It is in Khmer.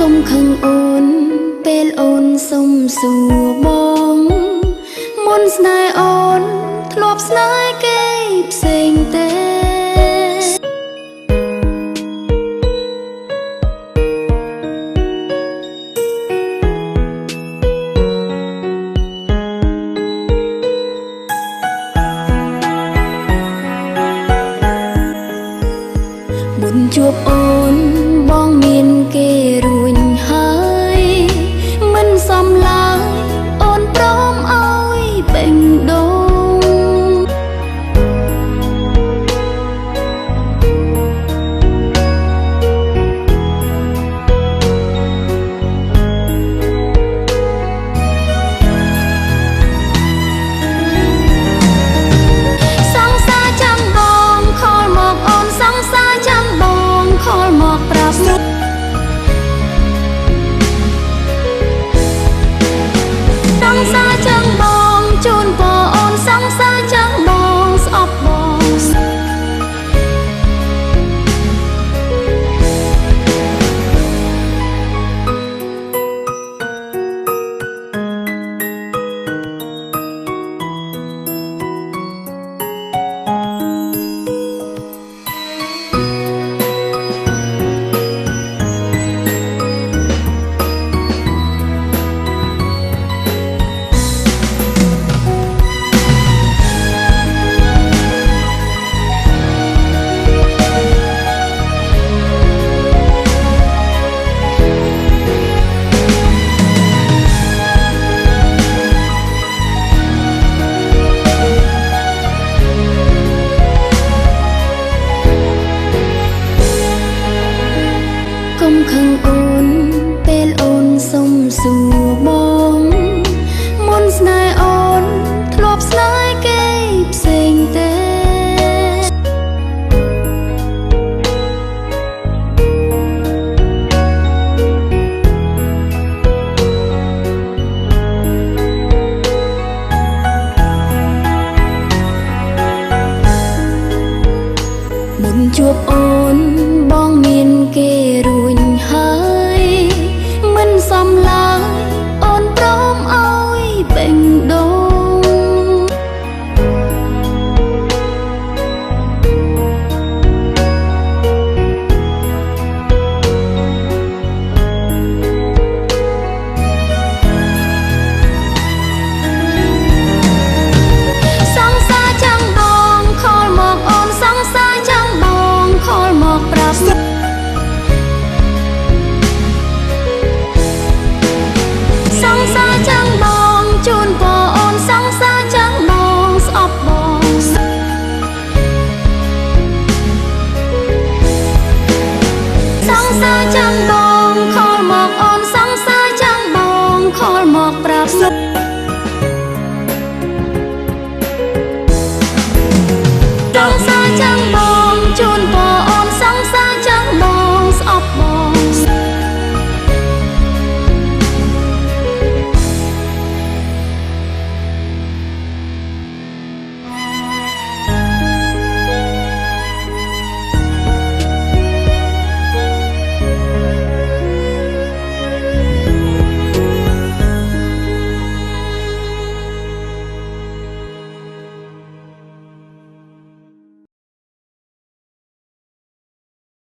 ុំខឹងអូនពេលអូនសុំសួរបងមុនស្នេហ៍អូនធ្លាប់ស្នេហ៍គេផ្សេងទេមុនជួបអូនបងមានគេរួញហើយមិនសមឡើយអូនព្រមឲ្យបេះដូងសង្សារចាំបងខលមកអូនសង្សារចាំបងខលមកប្រាប់សង្សារចាំបងជូនពរអូនសង្សារចាំបងស្អប់បងកុំខឹងអូនពេលអូនសុំសួរបងមុនស្នេហ៍អូនធ្លាប់ស្នេហ៍គេផ្សេងទេមុនជួបអូនបងមានគេរួញហើយមិនសមឡើយអូនព្រមឲ្យបេះដូងសង្សារចាំបងខលមកអូនសង្សារចាំបងខលមកប្រាប់សង្សារចាំបងជូនពរអូនសង្សារចាំបងស្អប់បងសង្សារចាំ